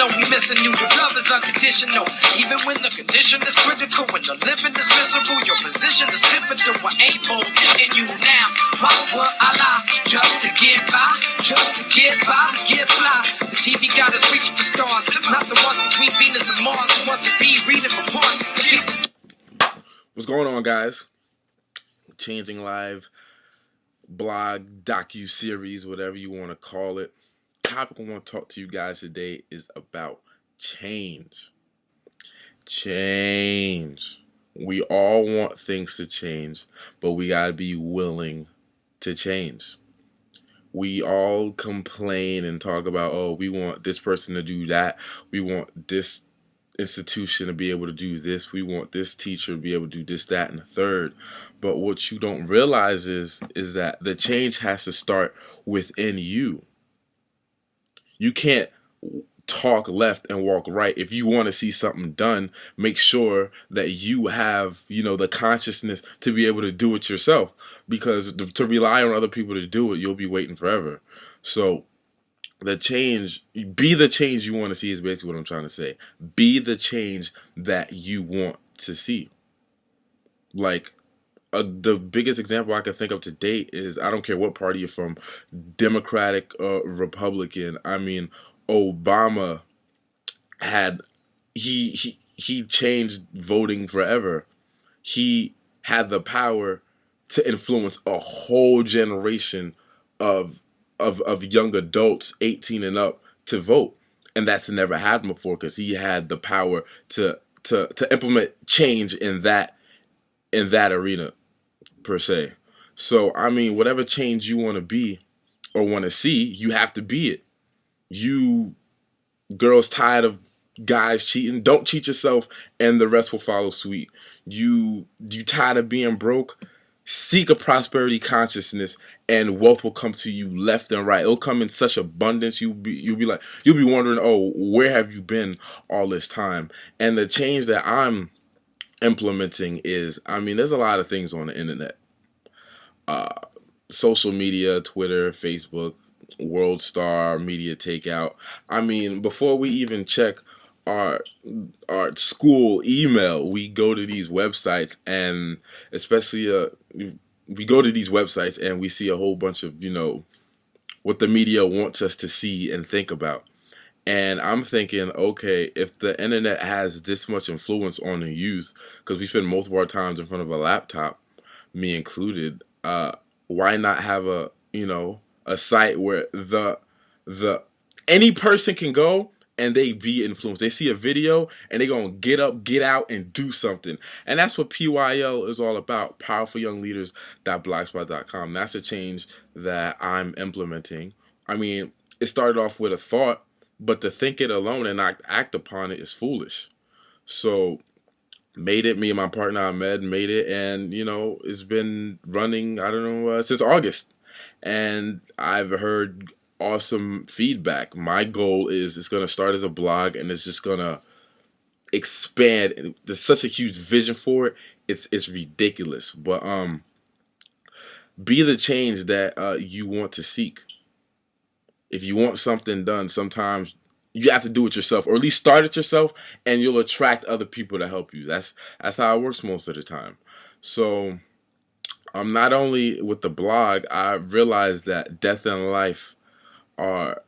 know we missing you. Your love is unconditional, even when the condition is critical. When the living is miserable, your position is pivotal. I ain't boldness in you now. Why I lie? Just to get by, to get fly. The TV got us reaching for stars, not the ones between Venus and Mars. The ones to be reading for porn. What's going on, guys? Changing Live blog, docu-series, whatever you want to call it. The topic I want to talk to you guys today is about change. Change. We all want things to change, but we got to be willing to change. We all complain and talk about, oh, we want this person to do that. We want this institution to be able to do this. We want this teacher to be able to do this, that, and the third. But what you don't realize is that the change has to start within you. You can't talk left and walk right. If you want to see something done, make sure that you have, the consciousness to be able to do it yourself. Because to rely on other people to do it, you'll be waiting forever. So the change, be the change you want to see is basically what I'm trying to say. Be the change that you want to see. Like, the biggest example I can think of to date is, I don't care what party you're from, Democratic, Republican. I mean, Obama had, he changed voting forever. He had the power to influence a whole generation of young adults 18 and up to vote, and that's never happened before because he had the power to implement change in that arena per se. So I mean, whatever change you want to be or want to see, you have to be it. You girls tired of guys cheating, don't cheat yourself and the rest will follow suit. You tired of being broke, seek a prosperity consciousness and wealth will come to you left and right. It'll come in such abundance. You'll be wondering, oh, where have you been all this time? And the change that I'm implementing is, I mean, there's a lot of things on the internet. Social media, Twitter, Facebook, World Star, Media Takeout. I mean, before we even check our school email, we go to these websites, and especially we go to these websites and we see a whole bunch of what the media wants us to see and think about. And I'm thinking, okay, if the internet has this much influence on the youth, because we spend most of our times in front of a laptop, me included, why not have a site where any person can go and they be influenced. They see a video and they gonna get up, get out, and do something. And that's what PYL is all about. PowerfulYoungLeaders.blogspot.com. That's a change that I'm implementing. I mean, it started off with a thought, but to think it alone and not act upon it is foolish. So made it, me and my partner Ahmed made it, and it's been running, I don't know, since August. And I've heard awesome feedback. My goal is it's going to start as a blog and it's just going to expand. There's such a huge vision for it. It's ridiculous. But be the change that you want to seek. If you want something done, sometimes you have to do it yourself, or at least start it yourself, and you'll attract other people to help you. That's how it works most of the time. So not only with the blog, I realized that death and life are,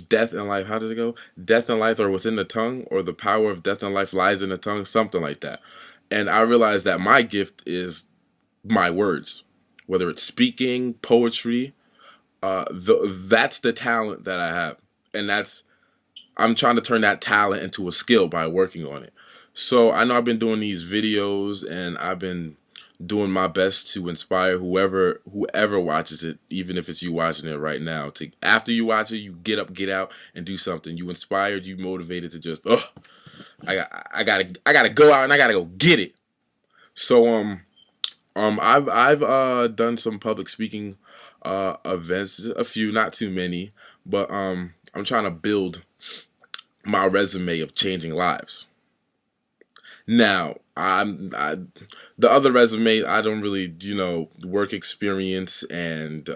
death and life, how does it go? Death and life are within the tongue, or the power of death and life lies in the tongue, something like that. And I realized that my gift is my words, whether it's speaking, poetry, that's the talent that I have. And I'm trying to turn that talent into a skill by working on it. So I know I've been doing these videos and I've been doing my best to inspire whoever watches it, even if it's you watching it right now. To after you watch it, you get up, get out, and do something. You inspired, you motivated to just, I gotta go out and I gotta go get it. So I've done some public speaking events, a few, not too many, but I'm trying to build my resume of changing lives. Now, the other resume, I don't really, work experience and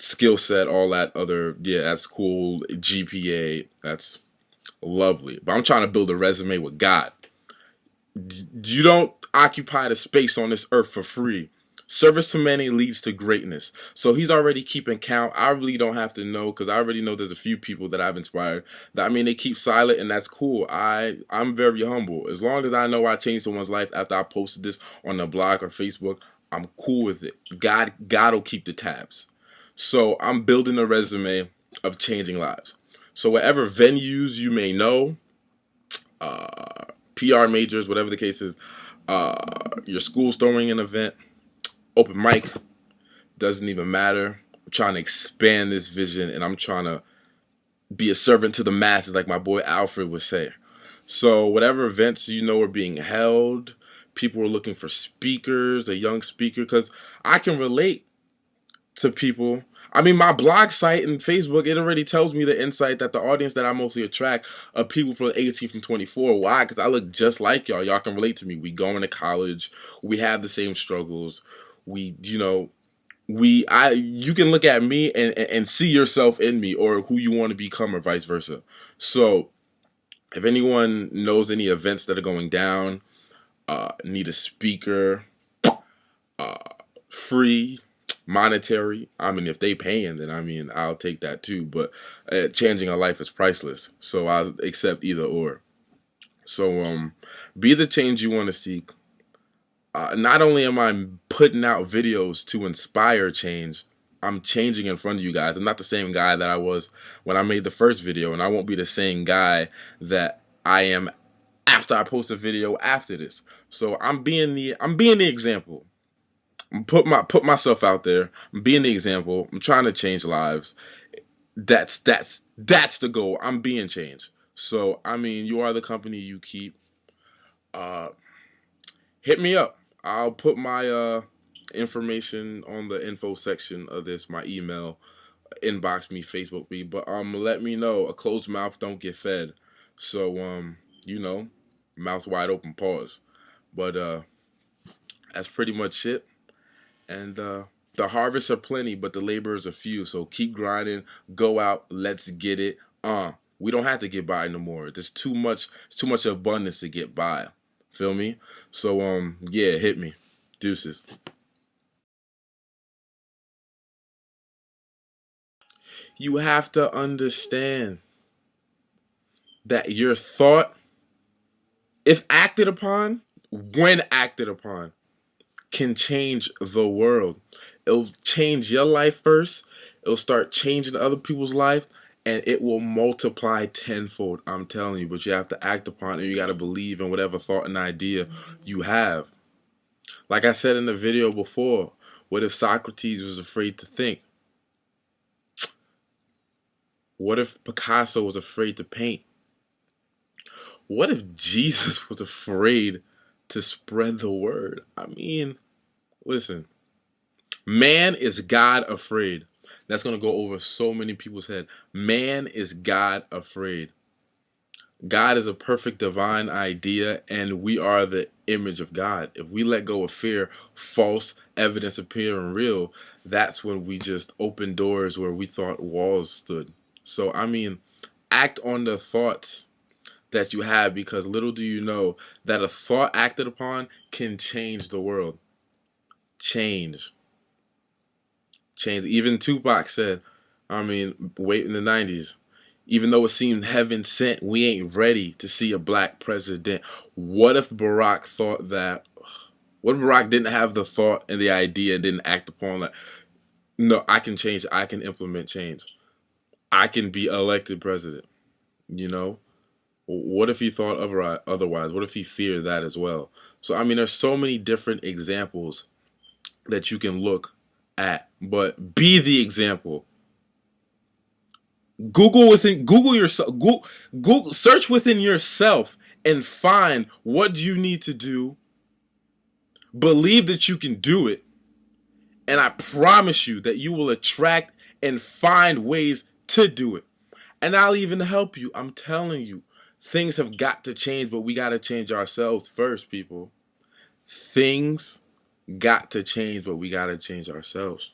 skill set, all that other, yeah, that's cool. GPA, that's lovely. But I'm trying to build a resume with God. You don't occupy the space on this earth for free. Service to many leads to greatness. So he's already keeping count. I really don't have to know, because I already know there's a few people that I've inspired. That, I mean, they keep silent, and that's cool. I'm very humble. As long as I know I changed someone's life after I posted this on the blog or Facebook, I'm cool with it. God will keep the tabs. So I'm building a resume of changing lives. So whatever venues you may know, PR majors, whatever the case is, your school's throwing an event, open mic, doesn't even matter. I'm trying to expand this vision, and I'm trying to be a servant to the masses, like my boy Alfred would say. So whatever events you know are being held, people are looking for speakers, a young speaker, because I can relate to people. I mean, my blog site and Facebook, it already tells me the insight that the audience that I mostly attract are people from 18 from 24. Why? Because I look just like y'all. Y'all can relate to me. We going to college. We have the same struggles. We, you know, you can look at me and see yourself in me, or who you want to become, or vice versa. So if anyone knows any events that are going down, need a speaker, free, monetary, I mean, if they paying, then I mean, I'll take that too. But changing a life is priceless, so I'll accept either or. So be the change you want to seek. Not only am I putting out videos to inspire change, I'm changing in front of you guys. I'm not the same guy that I was when I made the first video, and I won't be the same guy that I am after I post a video after this. So I'm being the example. Put myself out there. I'm being the example. I'm trying to change lives. That's the goal. I'm being changed. So I mean, you are the company you keep. Hit me up. I'll put my information on the info section of this. My email, inbox me, Facebook me. But let me know. A closed mouth don't get fed. So you know, mouth wide open. Pause. But that's pretty much it. And the harvests are plenty, but the laborers are few. So keep grinding. Go out. Let's get it. We don't have to get by no more. There's too much. It's too much abundance to get by. Feel me? So yeah, hit me. Deuces. You have to understand that your thought, if acted upon, when acted upon, can change the world. It'll change your life first. It'll start changing other people's lives, and it will multiply tenfold. I'm telling you, but you have to act upon it. You got to believe in whatever thought and idea you have. Like I said in the video before, what if Socrates was afraid to think? What if Picasso was afraid to paint? What if Jesus was afraid to spread the word? I mean, listen, man is God afraid. That's going to go over so many people's head. Man is God afraid. God is a perfect divine idea, and we are the image of God. If we let go of fear, false evidence appearing real, that's when we just open doors where we thought walls stood. So, I mean, act on the thoughts that you have, because little do you know that a thought acted upon can change the world. Change. Even Tupac said, I mean, wait in the 90s. Even though it seemed heaven sent, we ain't ready to see a black president. What if Barack thought that? What if Barack didn't have the thought and the idea, didn't act upon that? No, I can change. I can implement change. I can be elected president. You know? What if he thought otherwise? What if he feared that as well? So, I mean, there's so many different examples that you can look at, but be the example. Google yourself, Google, search within yourself and find what you need to do. Believe that you can do it, and I promise you that you will attract and find ways to do it. And I'll even help you. I'm telling you, things have got to change, but we got to change ourselves first, people. Things got to change, but we got to change ourselves.